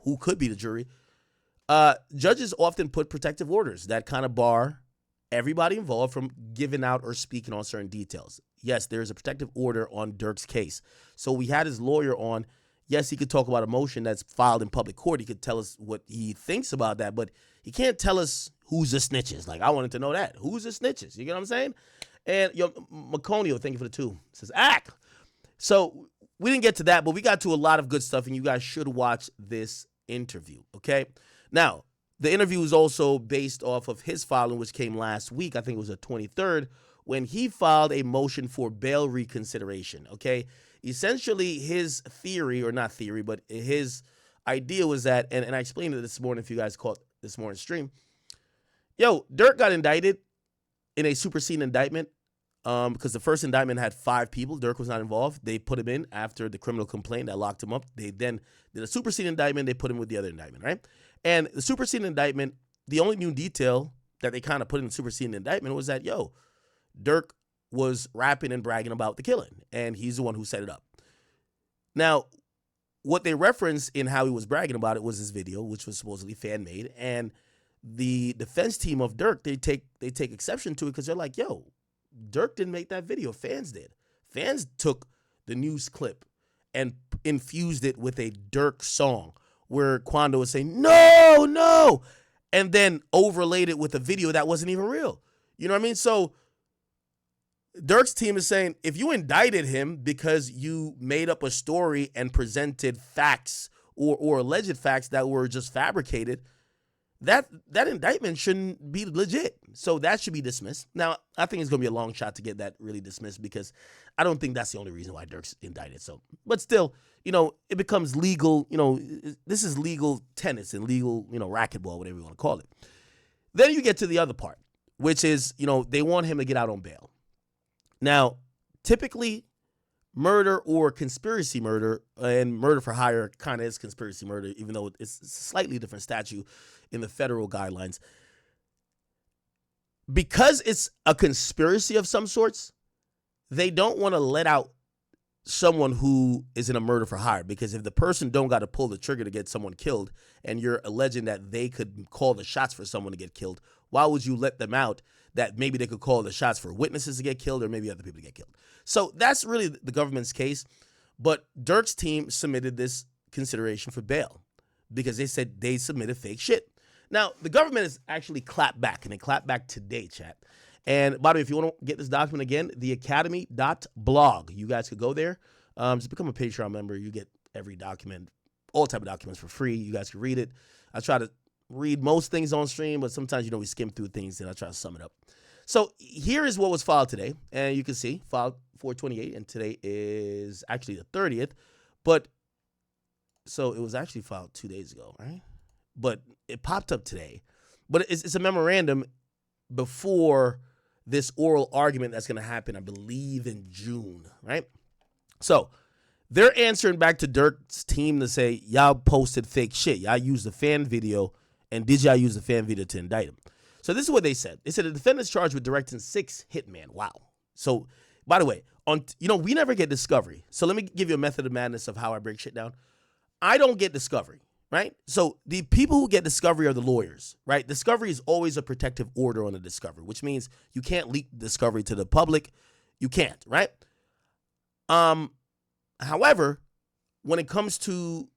who could be the jury, judges often put protective orders that kind of bar everybody involved from giving out or speaking on certain details. Yes, there is a protective order on Durk's case. So we had his lawyer on. Yes, he could talk about a motion that's filed in public court. He could tell us what he thinks about that, but he can't tell us who's the snitches. Like, I wanted to know that. Who's the snitches? You get what I'm saying? And Maconio, thank you for the 2, says, So we didn't get to that, but we got to a lot of good stuff, and you guys should watch this interview, okay? Now, the interview is also based off of his filing, which came last week. I think it was the 23rd, when he filed a motion for bail reconsideration, okay? Essentially, his theory, or not theory, but his idea was that, and I explained it this morning if you guys caught this morning's stream. Durk got indicted in a superseding indictment because the first indictment had 5 people. Durk was not involved. They put him in after the criminal complaint that locked him up. They then did a superseding indictment. They put him with the other indictment, right? And the superseding indictment, the only new detail that they kind of put in the superseding indictment was that, Durk was rapping and bragging about the killing, and he's the one who set it up. Now, what they referenced in how he was bragging about it was his video, which was supposedly fan-made, and the defense team of Durk, they take exception to it because they're like, Durk didn't make that video. Fans did. Fans took the news clip and infused it with a Durk song where Quando was saying, no, and then overlaid it with a video that wasn't even real. You know what I mean? So Durk's team is saying, if you indicted him because you made up a story and presented facts or alleged facts that were just fabricated, that indictment shouldn't be legit. So that should be dismissed. Now, I think it's going to be a long shot to get that really dismissed because I don't think that's the only reason why Durk's indicted. So, but still, it becomes legal. This is legal tennis and legal, racquetball, whatever you want to call it. Then you get to the other part, which is, they want him to get out on bail. Now, typically, murder or conspiracy murder, and murder for hire kind of is conspiracy murder, even though it's a slightly different statute in the federal guidelines. Because it's a conspiracy of some sorts, they don't want to let out someone who is in a murder for hire, because if the person don't got to pull the trigger to get someone killed and you're alleging that they could call the shots for someone to get killed, why would you let them out that maybe they could call the shots for witnesses to get killed or maybe other people to get killed? So that's really the government's case. But Durk's team submitted this consideration for bail because they said they submitted fake shit. Now, the government has actually clapped back, and they clapped back today, chat. And by the way, if you want to get this document again, theacademy.blog. You guys could go there. Just become a Patreon member. You get every document, all type of documents for free. You guys can read it. I try to read most things on stream, but sometimes, we skim through things, and I try to sum it up. So here is what was filed today. And you can see, filed 4/28, and today is actually the 30th. But, so it was actually filed 2 days ago, right? But it popped up today. But it's a memorandum before this oral argument that's going to happen, I believe, in June, right? So they're answering back to Durk's team to say, y'all posted fake shit. Y'all used the fan video, and did y'all use the fan video to indict him? So this is what they said. They said the defendant's charged with directing 6 hitmen. Wow. So, by the way, we never get discovery. So let me give you a method of madness of how I break shit down. I don't get discovery, right? So the people who get discovery are the lawyers, right? Discovery is always a protective order on the discovery, which means you can't leak discovery to the public. You can't, right? However, when it comes to,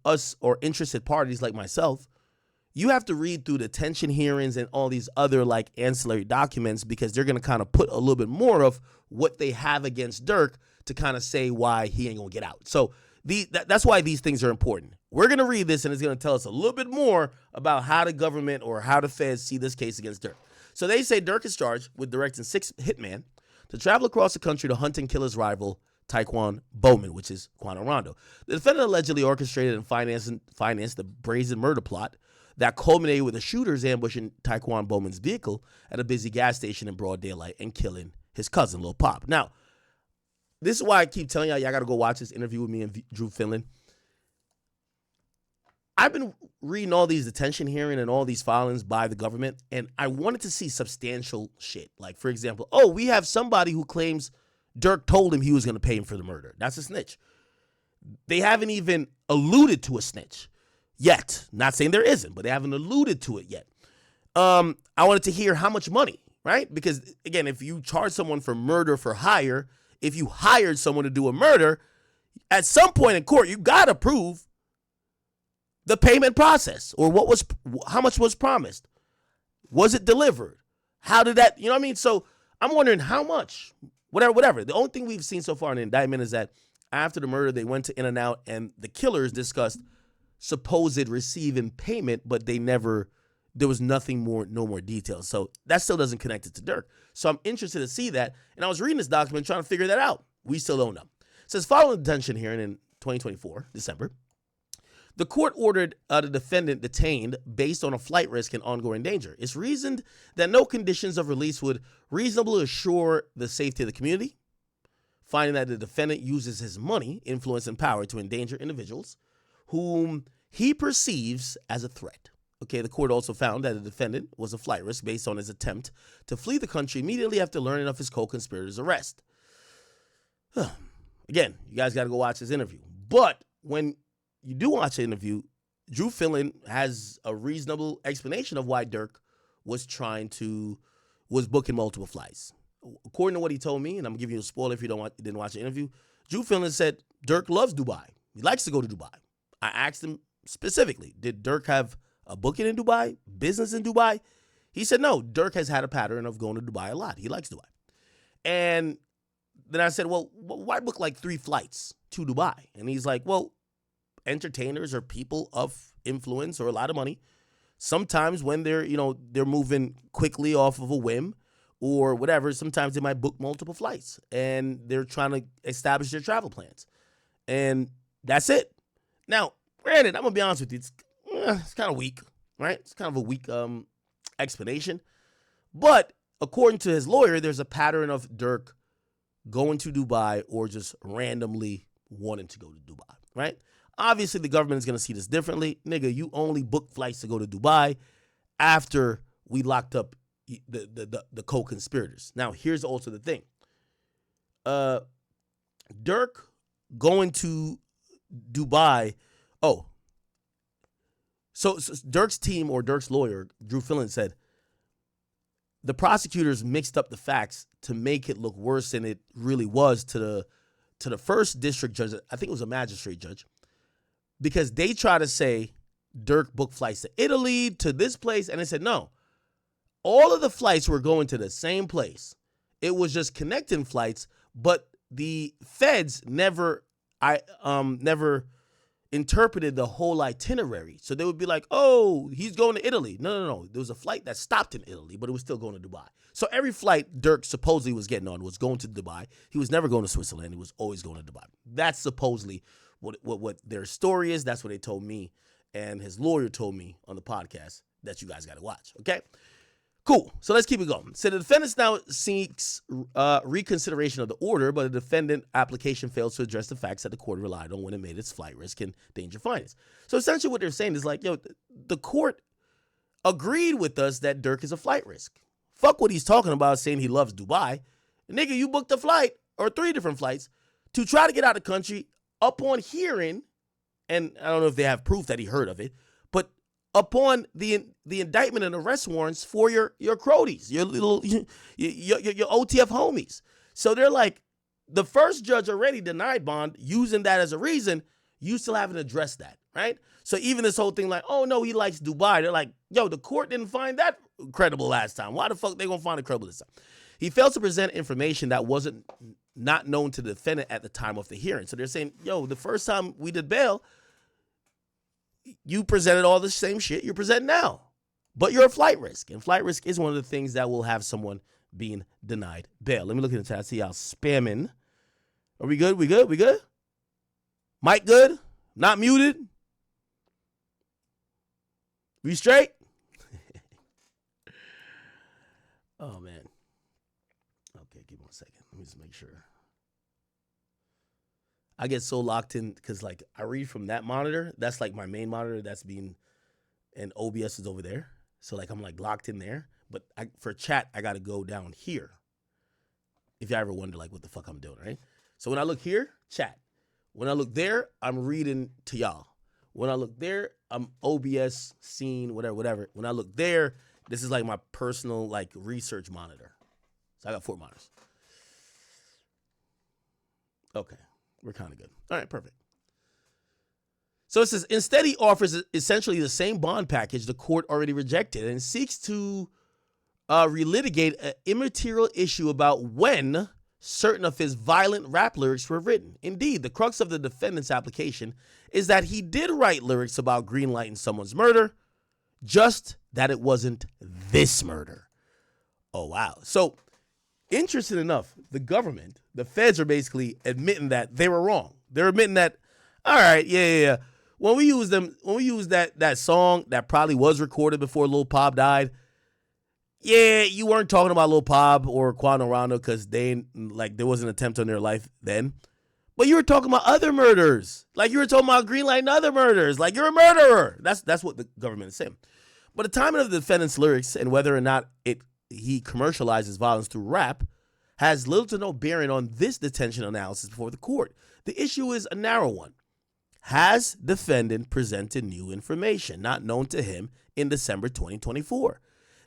us or interested parties like myself, you have to read through the detention hearings and all these other like ancillary documents because they're going to kind of put a little bit more of what they have against Durk to kind of say why he ain't going to get out. So that's why these things are important. We're going to read this, and it's going to tell us a little bit more about how the government or how the feds see this case against Durk. So they say Durk is charged with directing 6 hitmen to travel across the country to hunt and kill his rival, Taekwon Bowman, which is Quando Rondo. The defendant allegedly orchestrated and financed the brazen murder plot that culminated with the shooters ambushing Taekwon Bowman's vehicle at a busy gas station in broad daylight and killing his cousin, Lil Pop. Now, this is why I keep telling y'all got to go watch this interview with me and Drew Finland. I've been reading all these detention hearings and all these filings by the government, and I wanted to see substantial shit. Like, for example, we have somebody who claims Durk told him he was going to pay him for the murder. That's a snitch. They haven't even alluded to a snitch. yet. Not saying there isn't, but they haven't alluded to it yet. I wanted to hear how much money, right? Because, again, if you charge someone for murder for hire, if you hired someone to do a murder, at some point in court, you got to prove the payment process or how much was promised. Was it delivered? How did that, you know what I mean? So I'm wondering how much, whatever. The only thing we've seen so far in the indictment is that after the murder, they went to In-N-Out and the killers discussed supposed receiving payment, but there was nothing more, no more details. So that still doesn't connect it to Durk. So I'm interested to see that. And I was reading this document trying to figure that out. We still don't know. It says following the detention hearing in 2024, December, the court ordered the defendant detained based on a flight risk and ongoing danger. It's reasoned that no conditions of release would reasonably assure the safety of the community, finding that the defendant uses his money, influence, and power to endanger individuals whom he perceives as a threat. Okay, the court also found that the defendant was a flight risk based on his attempt to flee the country immediately after learning of his co-conspirator's arrest. Again, you guys got to go watch this interview. But when you do watch the interview, Drew Fillon has a reasonable explanation of why Durk was booking multiple flights. According to what he told me, and I'm giving you a spoiler if you didn't watch the interview, Drew Fillon said Durk loves Dubai. He likes to go to Dubai. I asked him specifically, did Durk have a booking in Dubai, business in Dubai? He said no, Durk has had a pattern of going to Dubai a lot. He likes Dubai. And then I said, well, why book like 3 flights to Dubai? And he's like, well, entertainers or people of influence or a lot of money, sometimes when they're moving quickly off of a whim or whatever, sometimes they might book multiple flights and they're trying to establish their travel plans. And that's it. Now, granted, I'm going to be honest with you, it's kind of weak, right? It's kind of a weak explanation. But according to his lawyer, there's a pattern of Durk going to Dubai or just randomly wanting to go to Dubai, right? Obviously, the government is going to see this differently. Nigga, you only book flights to go to Dubai after we locked up the co-conspirators. Now, here's also the thing. Durk going to Dubai. So Durk's team or Durk's lawyer, Drew Fillon, said the prosecutors mixed up the facts to make it look worse than it really was to the first district judge. I think it was a magistrate judge, because they try to say Durk booked flights to Italy, to this place, and they said no. All of the flights were going to the same place. It was just connecting flights, but the feds never interpreted the whole itinerary. So they would be like, oh, he's going to Italy. No. There was a flight that stopped in Italy, but it was still going to Dubai. So every flight Durk supposedly was getting on was going to Dubai. He was never going to Switzerland. He was always going to Dubai. That's supposedly what their story is. That's what they told me. And his lawyer told me on the podcast that you guys got to watch. Okay? Cool. So let's keep it going. So the defendant now seeks reconsideration of the order, but the defendant application fails to address the facts that the court relied on when it made its flight risk and danger findings. So essentially what they're saying is like, the court agreed with us that Durk is a flight risk. Fuck what he's talking about saying he loves Dubai. Nigga, you booked a flight or 3 different flights to try to get out of the country upon hearing, and I don't know if they have proof that he heard of it, but upon the indictment and arrest warrants for your cronies, your OTF homies. So they're like, the first judge already denied bond using that as a reason. You still haven't addressed that, right? So even this whole thing like, oh no, he likes Dubai. They're like, the court didn't find that credible last time. Why the fuck they gonna find it credible this time? He failed to present information that wasn't not known to the defendant at the time of the hearing. So they're saying, the first time we did bail, you presented all the same shit you're presenting now, but you're a flight risk. And flight risk is one of the things that will have someone being denied bail. Let me look at the chat, see y'all spamming. Are we good? We good? Mike good? Not muted? We straight? Oh, man. Okay, give me 1 second. Let me just make sure. I get so locked in because, like, I read from that monitor. That's, like, my main monitor that's being, and OBS is over there. So, like, I'm, like, locked in there. But for chat, I got to go down here. If you ever wonder, like, what the fuck I'm doing, right? So when I look here, chat. When I look there, I'm reading to y'all. When I look there, I'm OBS, scene, whatever. When I look there, this is like my personal like research monitor. So I got 4 monitors. Okay, we're kind of good. All right, perfect. So it says, instead he offers essentially the same bond package the court already rejected and seeks to relitigate an immaterial issue about when certain of his violent rap lyrics were written. Indeed, the crux of the defendant's application is that he did write lyrics about greenlighting someone's murder, just that it wasn't this murder. Oh, wow. So, interesting enough, the government, the feds are basically admitting that they were wrong. They're admitting that, all right, yeah. When we use that song that probably was recorded before Lil Pop died, yeah, you weren't talking about Lil Pop or Quando Rondo because there was an attempt on their life then. But you were talking about other murders. Like you were talking about greenlighting other murders. Like you're a murderer. That's what the government is saying. But the timing of the defendant's lyrics and whether or not he commercializes violence through rap has little to no bearing on this detention analysis before the court. The issue is a narrow one. Has defendant presented new information not known to him in December 2024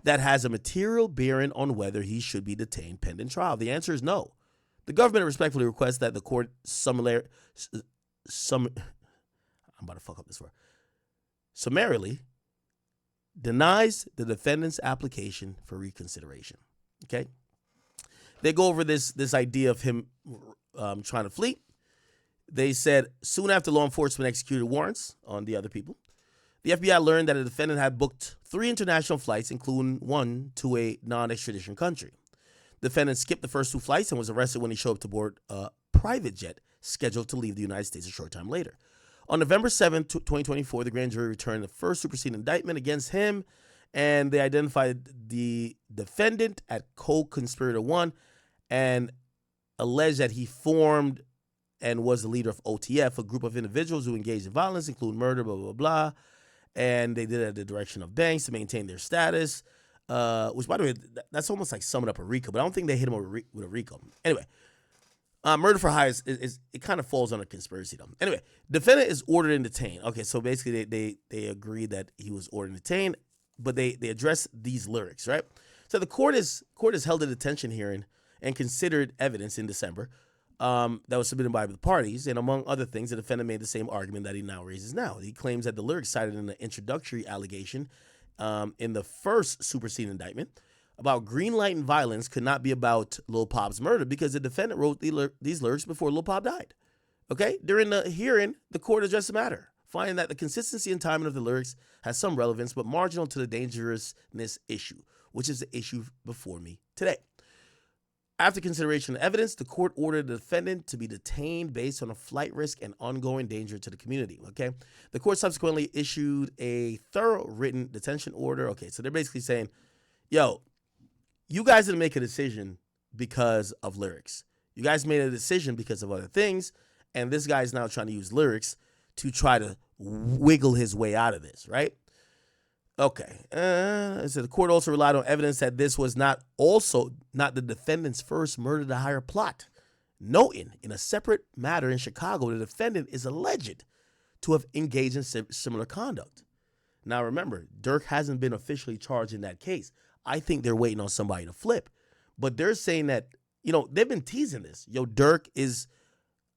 that has a material bearing on whether he should be detained pending trial? The answer is no. The government respectfully requests that the court summarily denies the defendant's application for reconsideration. Okay? They go over this idea of him trying to flee. They said soon after law enforcement executed warrants on the other people, the FBI learned that a defendant had booked 3 international flights, including one to a non-extradition country. The defendant skipped the first 2 flights and was arrested when he showed up to board a private jet scheduled to leave the United States a short time later. On November 7th, 2024, the grand jury returned the first superseding indictment against him, and they identified the defendant at co-conspirator 1 and alleged that he formed and was the leader of OTF, a group of individuals who engaged in violence, including murder, blah, blah, blah. And they did it at the direction of banks to maintain their status, which, by the way, that's almost like summing up a RICO, but I don't think they hit him with a RICO. Anyway, murder for hire is it kind of falls under conspiracy, though. Anyway, defendant is ordered and detained. Okay, so basically they agreed that he was ordered and detained, but they address these lyrics, right? So the court has held a detention hearing and considered evidence in December that was submitted by the parties, and among other things, the defendant made the same argument that he now raises now. He claims that the lyrics cited in the introductory allegation in the first superseding indictment about greenlighting violence could not be about Lil Pop's murder because the defendant wrote these lyrics before Lil Pop died. Okay? During the hearing, the court addressed the matter, finding that the consistency and timing of the lyrics has some relevance but marginal to the dangerousness issue, which is the issue before me today. After consideration of evidence, the court ordered the defendant to be detained based on a flight risk and ongoing danger to the community, okay? The court subsequently issued a thorough written detention order. Okay, so they're basically saying, yo, you guys didn't make a decision because of lyrics. You guys made a decision because of other things, and this guy's now trying to use lyrics to try to wiggle his way out of this, right? Okay. So the court also relied on evidence that this was not the defendant's first murder to hire plot. Noting in a separate matter in Chicago, the defendant is alleged to have engaged in similar conduct. Now remember, Durk hasn't been officially charged in that case. I think they're waiting on somebody to flip. But they're saying that, they've been teasing this. Durk is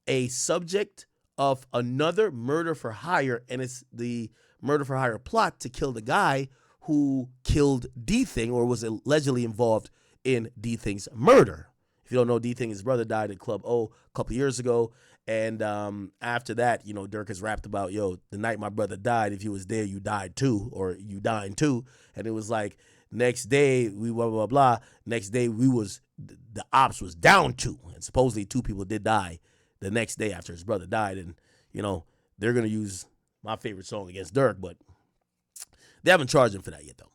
a subject of another murder for hire, and it's the murder for hire plot to kill the guy who killed D-Thing or was allegedly involved in D-Thing's murder. If you don't know, D-Thing, his brother died at Club O a couple years ago. And after that, Durk has rapped about, the night my brother died, if you was there, you died too, or you dying too. And it was like, next day, we blah, blah, blah. Next day, the ops was down 2. And supposedly 2 people did die the next day after his brother died. And, they're going to use my favorite song against Durk, but they haven't charged him for that yet, though.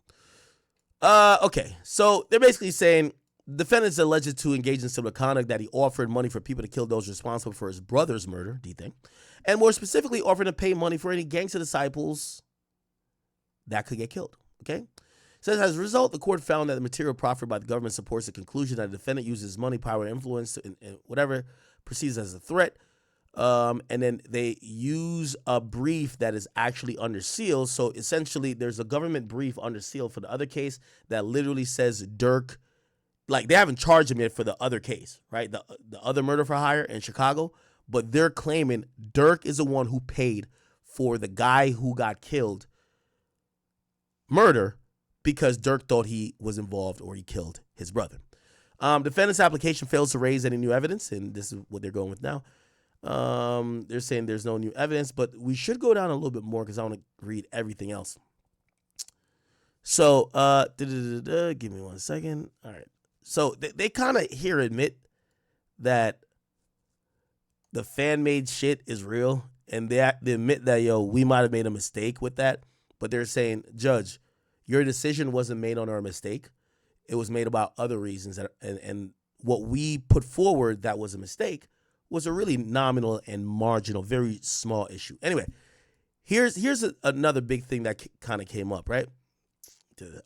Okay, so they're basically saying the defendant's alleged to engage in similar conduct, that he offered money for people to kill those responsible for his brother's murder, D-Thing, and more specifically, offered to pay money for any gangster disciples that could get killed, okay? Says, as a result, the court found that the material proffered by the government supports the conclusion that the defendant uses money, power, and influence, and whatever perceives as a threat And then they use a brief that is actually under seal. So essentially, there's a government brief under seal for the other case that literally says Durk, like they haven't charged him yet for the other case, right? The other murder for hire in Chicago, but they're claiming Durk is the one who paid for the guy who got killed murder because Durk thought he was involved or he killed his brother. Defendant's application fails to raise any new evidence, and this is what they're going with now. They're saying there's no new evidence, but we should go down a little bit more because I want to read everything else. So, give me 1 second. All right. So they kind of here admit that the fan-made shit is real, and they admit that, yo, we might have made a mistake with that, but they're saying, Judge, your decision wasn't made on our mistake. It was made about other reasons, and what we put forward that was a mistake was a really nominal and marginal, very small issue. Anyway, here's another big thing that kind of came up, right?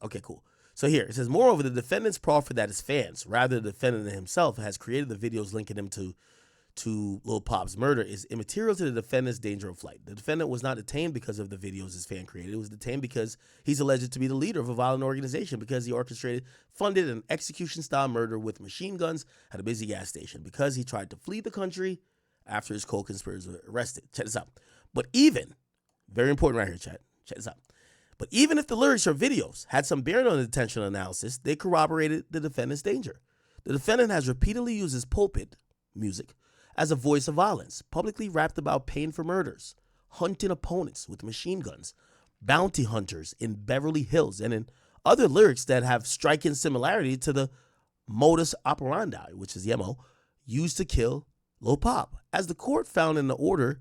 Okay, cool. So here, it says, moreover, the defendant's proffer that his fans, rather the defendant himself, has created the videos linking him to Lil Pop's murder is immaterial to the defendant's danger of flight. The defendant was not detained because of the videos his fan created. It was detained because he's alleged to be the leader of a violent organization, because he orchestrated, funded an execution-style murder with machine guns at a busy gas station, because he tried to flee the country after his co-conspirators were arrested. Check this out. But even, very important right here, chat, check this out. But even if the lyrics or videos had some bearing on the detention analysis, they corroborated the defendant's danger. The defendant has repeatedly used his pulpit music as a voice of violence, publicly rapped about paying for murders, hunting opponents with machine guns, bounty hunters in Beverly Hills, and in other lyrics that have striking similarity to the modus operandi, which is the MO, used to kill Lil Pop. As the court found in ordering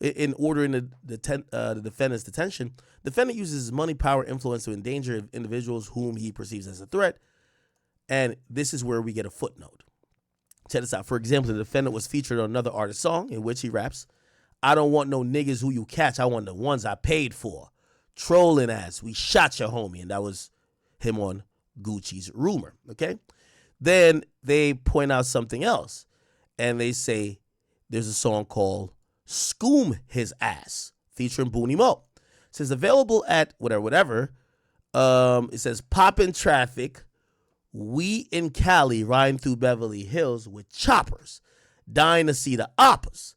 the defendant's detention, the defendant uses his money, power, influence to endanger individuals whom he perceives as a threat, and this is where we get a footnote. Check this out. For example, the defendant was featured on another artist's song in which he raps, I don't want no niggas who you catch. I want the ones I paid for. Trolling ass. We shot your homie. And that was him on Gucci's Rumor. Okay. Then they point out something else. And they say there's a song called Scoom His Ass featuring Booney Mo. It says available at whatever. It says Poppin' Traffic. We in Cali riding through Beverly Hills with choppers, dying to see the oppas.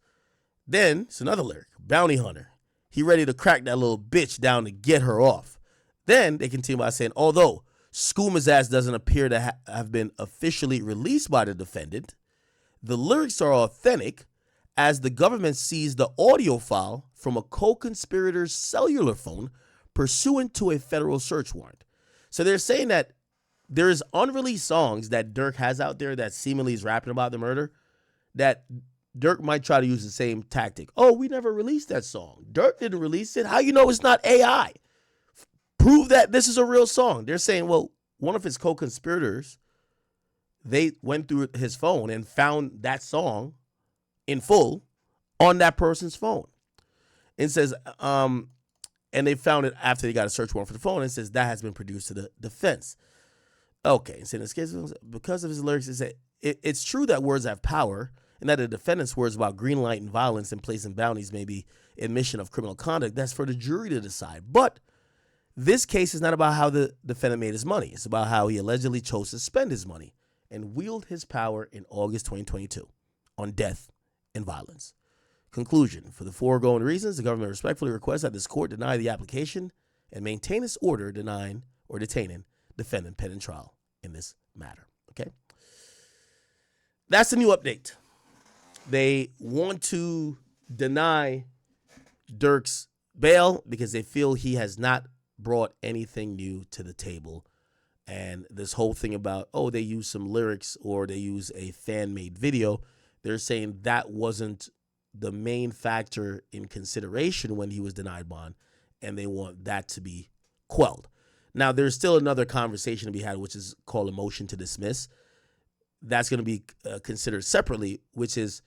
Then, it's another lyric, Bounty Hunter. He ready to crack that little bitch down to get her off. Then they continue by saying, although Schoomer's ass doesn't appear to have been officially released by the defendant, the lyrics are authentic as the government seized the audio file from a co-conspirator's cellular phone pursuant to a federal search warrant. So they're saying that there's unreleased songs that Durk has out there that seemingly is rapping about the murder that Durk might try to use the same tactic. Oh, we never released that song. Durk didn't release it. How you know it's not AI? Prove that this is a real song. They're saying, well, one of his co-conspirators, they went through his phone and found that song in full on that person's phone. It says, and they found it after they got a search warrant for the phone. And it says that has been produced to the defense. Okay, so in this case, because of his lyrics, it's true that words have power, and that the defendant's words about green light and violence and placing bounties may be admission of criminal conduct. That's for the jury to decide. But this case is not about how the defendant made his money. It's about how he allegedly chose to spend his money and wield his power in August 2022 on death and violence. Conclusion. For the foregoing reasons, the government respectfully requests that this court deny the application and maintain its order denying or detaining defendant pending trial in this matter. Okay. That's the new update. They want to deny Durk's bail because they feel he has not brought anything new to the table. And this whole thing about, oh, they use some lyrics or they use a fan-made video, they're saying that wasn't the main factor in consideration when he was denied bond, and they want that to be quelled. Now, there's still another conversation to be had, which is called a motion to dismiss. That's going to be considered separately, which is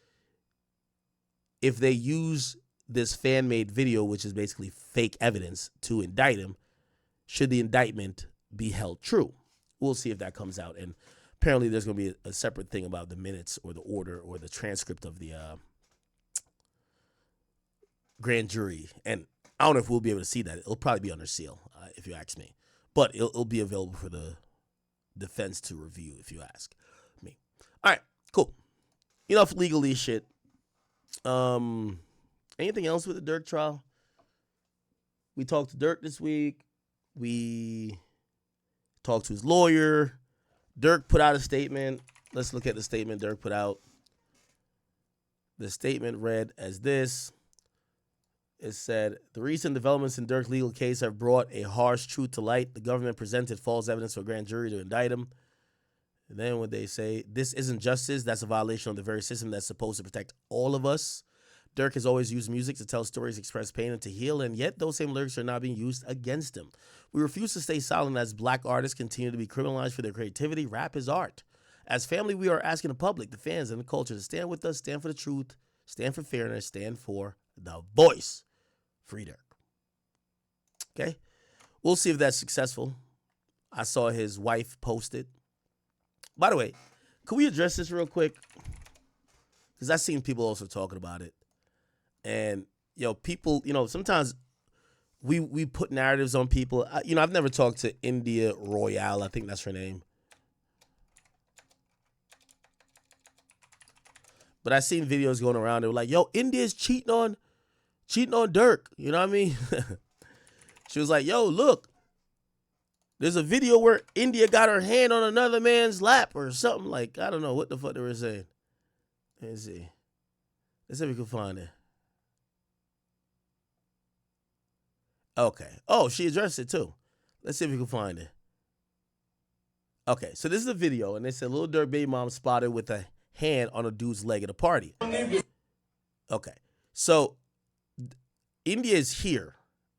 if they use this fan-made video, which is basically fake evidence, to indict him, should the indictment be held true? We'll see if that comes out. And apparently there's going to be a separate thing about the minutes or the order or the transcript of the grand jury, and I don't know if we'll be able to see that. It'll probably be under seal, if you ask me, but it'll be available for the defense to review, if you ask me. All right, cool. Enough legalese shit. Anything else with the Durk trial? We talked to Durk this week. We talked to his lawyer. Durk put out a statement. Let's look at the statement Durk put out. The statement read as this. It said, the recent developments in Durk's legal case have brought a harsh truth to light. The government presented false evidence for a grand jury to indict him. And then when they say, this isn't justice, that's a violation of the very system that's supposed to protect all of us. Durk has always used music to tell stories, express pain, and to heal, and yet those same lyrics are now being used against him. We refuse to stay silent as black artists continue to be criminalized for their creativity. Rap is art. As family, we are asking the public, the fans, and the culture to stand with us, stand for the truth, stand for fairness, stand for the voice. Free Durk. Okay? We'll see if that's successful. I saw his wife post it. By the way, can we address this real quick? Because I've seen people also talking about it. And, people, sometimes we put narratives on people. I've never talked to India Royale. I think that's her name. But I've seen videos going around. They were like, yo, India's cheating on Durk. You know what I mean? She was like, yo, look. There's a video where India got her hand on another man's lap or something. Like, I don't know what the fuck they were saying. Let's see. Let's see if we can find it. Okay. Oh, she addressed it too. Let's see if we can find it. Okay, so this is a video, and they said Lil Durk baby mom spotted with a hand on a dude's leg at a party. Okay, so India is here,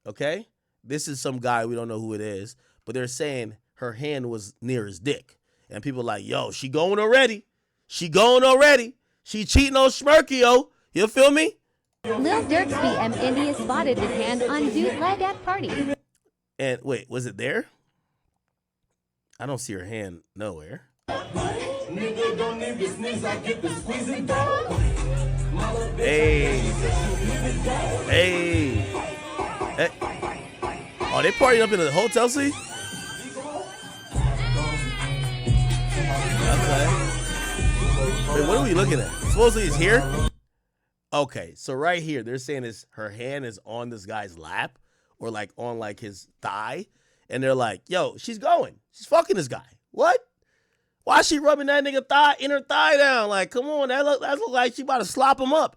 okay? This is some guy, we don't know who it is, but they're saying her hand was near his dick. And people are like, yo, she going already. She going already. She cheating on Schmirkio. You feel me? Lil Durk's BM India spotted his hand on dude's leg at party. And wait, was it there? I don't see her hand nowhere. Hey. Hey. Oh, they partying up in the hotel suite? Okay. Wait, what are we looking at? Supposedly he's here? Okay, so right here, they're saying her hand is on this guy's lap or like on like his thigh. And they're like, yo, she's going. She's fucking this guy. What? Why is she rubbing that nigga inner thigh down? Like, come on, that look like she about to slop him up.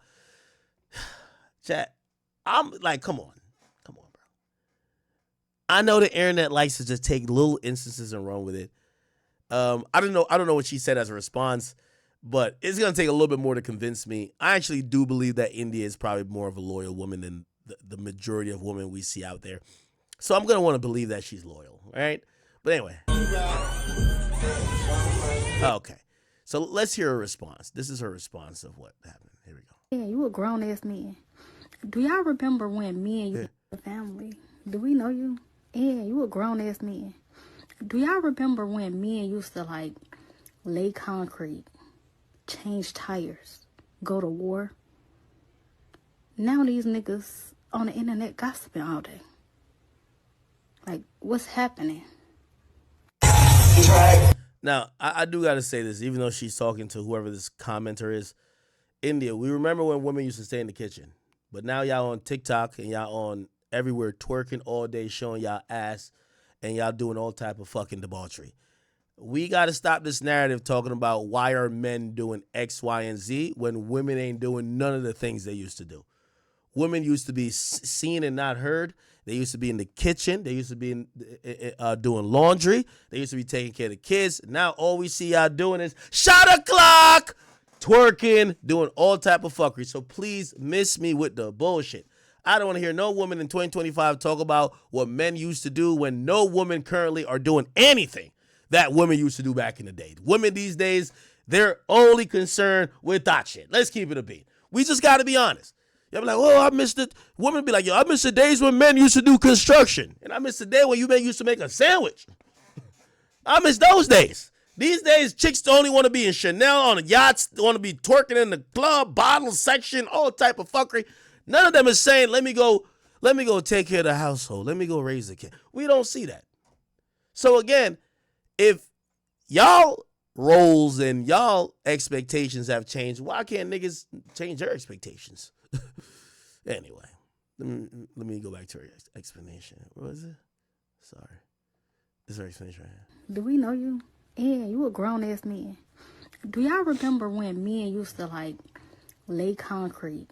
Chat, I'm like, come on, bro. I know the internet likes to just take little instances and run with it. I don't know what she said as a response, but it's gonna take a little bit more to convince me. I actually do believe that India is probably more of a loyal woman than the majority of women we see out there. So I'm gonna want to believe that she's loyal, all right? But anyway. Okay. So let's hear her response. This is her response of what happened. Here we go. Yeah, you a grown ass man. Do y'all remember when me and you were family? Do we know you? Yeah, you a grown ass man. Do y'all remember when me and you used to like lay concrete, change tires, go to war? Now these niggas on the internet gossiping all day. Like, what's happening? Now, I do got to say this, even though she's talking to whoever this commenter is. India, we remember when women used to stay in the kitchen. But now y'all on TikTok and y'all on everywhere twerking all day, showing y'all ass, and y'all doing all type of fucking debauchery. We got to stop this narrative talking about why are men doing X, Y, and Z when women ain't doing none of the things they used to do. Women used to be seen and not heard. They used to be in the kitchen. They used to be doing laundry. They used to be taking care of the kids. Now all we see y'all doing is shot o'clock, twerking, doing all type of fuckery. So please miss me with the bullshit. I don't want to hear no woman in 2025 talk about what men used to do when no women currently are doing anything that women used to do back in the day. Women these days, they're only concerned with that shit. Let's keep it a beat. We just got to be honest. Y'all be like, oh, I missed it. Women be like, yo, I miss the days when men used to do construction. And I miss the day when you used to make a sandwich. I miss those days. These days, chicks only want to be in Chanel, on the yachts, want to be twerking in the club, bottle section, all type of fuckery. None of them is saying, let me go take care of the household. Let me go raise the kid. We don't see that. So again, if y'all roles and y'all expectations have changed, why can't niggas change their expectations? Anyway, let me go back to her explanation. What was it? Sorry. This is her explanation right here. Do we know you? Yeah, you a grown ass man. Do y'all remember when men used to like lay concrete,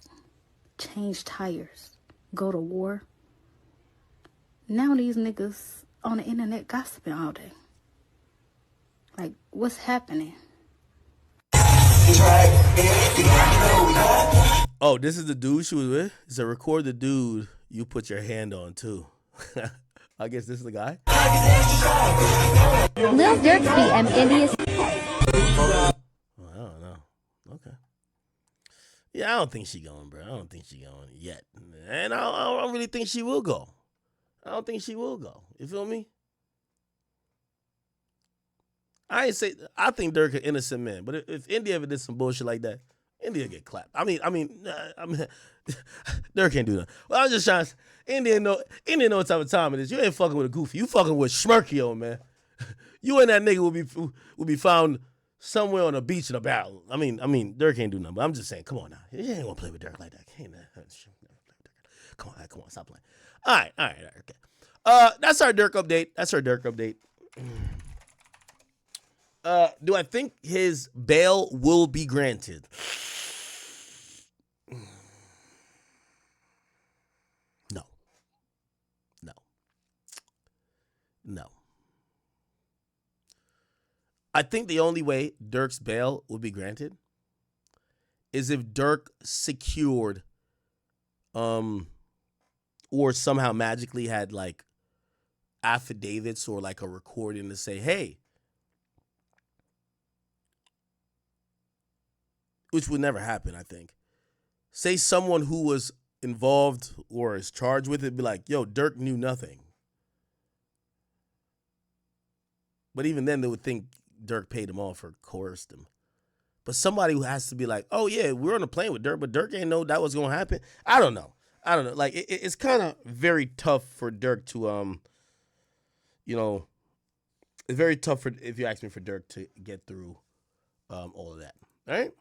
change tires, go to war? Now these niggas on the internet gossiping all day. Like, what's happening? Oh, this is the dude she was with? It's a record the dude you put your hand on too. I guess this is the guy. Lil Durk BM India's. Oh, I don't know. Okay. Yeah, I don't think she going, bro. I don't think she going yet. And I don't really think she will go. I don't think she will go. You feel me? I think Durk an innocent man, but if India ever did some bullshit like that, India get clapped. I mean, Durk can't do that. Well, I was just trying to, India know what type of time it is. You ain't fucking with a goofy. You fucking with Schmirkio, man. You and that nigga will be found somewhere on a beach in a barrel. I mean, Durk can't do nothing, but I'm just saying, come on now. You ain't gonna play with Durk like that. Come on, stop playing. All right, okay. That's our Durk update. Do I think his bail will be granted? No. I think the only way Durk's bail would be granted is if Durk secured, or somehow magically had like affidavits or like a recording to say, hey, which would never happen, I think. Say someone who was involved or is charged with it be like, yo, Durk knew nothing. But even then, they would think Durk paid him off or coerced him. But somebody who has to be like, oh, yeah, we're on a plane with Durk, but Durk ain't know that was going to happen. I don't know. Like, it's kind of very tough for Durk to, it's very tough if you ask me, for Durk to get through all of that. All right?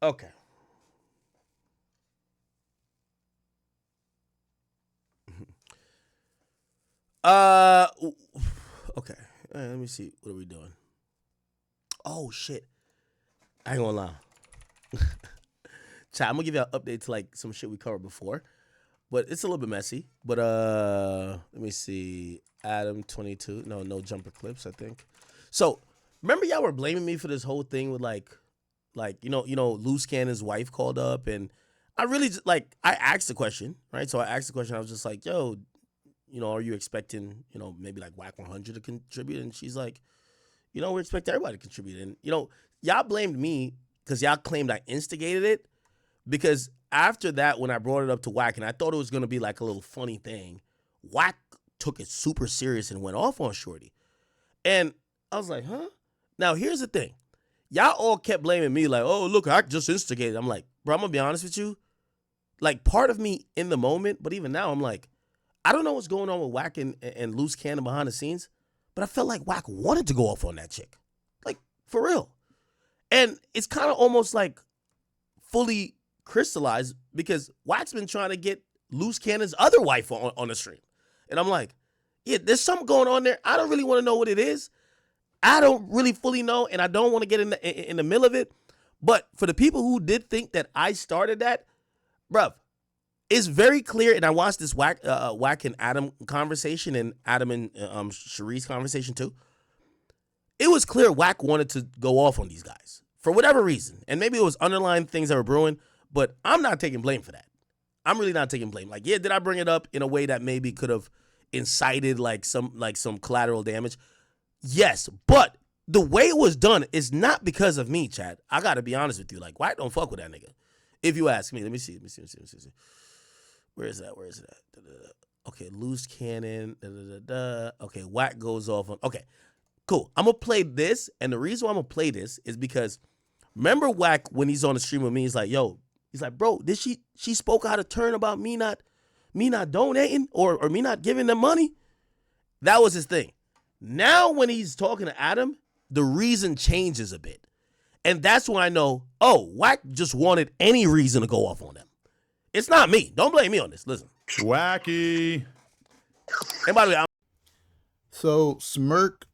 Okay. Okay. Let me see. What are we doing? Oh shit! I ain't gonna lie. Chat, I'm gonna give you an update to like some shit we covered before, but it's a little bit messy. But let me see. Adam 22. No jumper clips, I think. So remember y'all were blaming me for this whole thing with like Loose Cannon's wife called up, and I really just, I asked the question, right? So I asked the question. I was just like, yo, are you expecting, maybe like Whack 100 to contribute? And she's like, we expect everybody to contribute. And, y'all blamed me because y'all claimed I instigated it, because after that, when I brought it up to Whack and I thought it was going to be like a little funny thing, Whack took it super serious and went off on Shorty. And I was like, huh? Now, here's the thing. Y'all all kept blaming me like, oh, look, I just instigated. I'm like, bro, I'm going to be honest with you. Like, part of me in the moment, but even now, I'm like, I don't know what's going on with Whack and Loose Cannon behind the scenes, but I felt like Whack wanted to go off on that chick. Like, for real. And it's kind of almost like fully crystallized because Whack's been trying to get Loose Cannon's other wife on the stream. And I'm like, yeah, there's something going on there. I don't really want to know what it is. I don't really fully know, and I don't want to get in the middle of it. But for the people who did think that I started that, bruv, it's very clear, and I watched this Whack and Adam conversation and Adam and Sharice's conversation too. It was clear Whack wanted to go off on these guys for whatever reason. And maybe it was underlying things that were brewing, but I'm not taking blame for that. I'm really not taking blame. Like, yeah, did I bring it up in a way that maybe could have incited like some collateral damage? Yes, but the way it was done is not because of me, Chad. I got to be honest with you. Like, Whack don't fuck with that nigga. If you ask me, let me see. Where is that? Okay, Loose Cannon. Okay, Whack goes off on. Okay, cool. I'm gonna play this, and the reason why I'm gonna play this is because Remember Whack when he's on the stream with me? He's like, yo, he's like, bro, did she spoke out of turn about me not donating or me not giving them money? That was his thing. Now when he's talking to Adam, the reason changes a bit. And that's when I know, oh, Whack just wanted any reason to go off on them. It's not me. Don't blame me on this. Listen. Wacky. And by the way, So Smirk,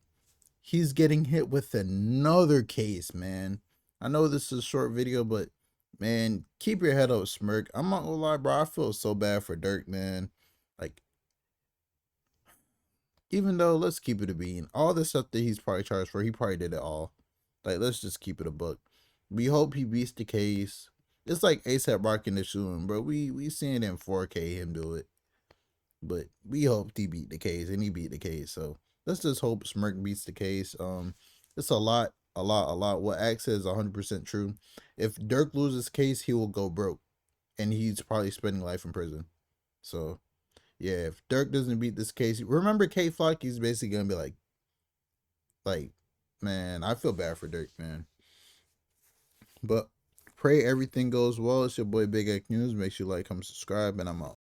he's getting hit with another case, man. I know this is a short video, but man, keep your head up, Smirk. I'm not gonna lie, bro. I feel so bad for Durk, man. Like, even though, let's keep it a bean. All the stuff that he's probably charged for, he probably did it all. Like, let's just keep it a book. We hope he beats the case. It's like ASAP rocking the shooting, bro. We seeing in 4K him do it. But we hope he beat the case, and he beat the case. So let's just hope Smirk beats the case. It's a lot. What Axe says is 100% true. If Durk loses case, he will go broke, and he's probably spending life in prison. So yeah, if Durk doesn't beat this case, remember K Flock, he's basically gonna be like, man, I feel bad for Durk, man. But pray everything goes well. It's your boy Big X News. Make sure you like, comment, subscribe, and I'm out.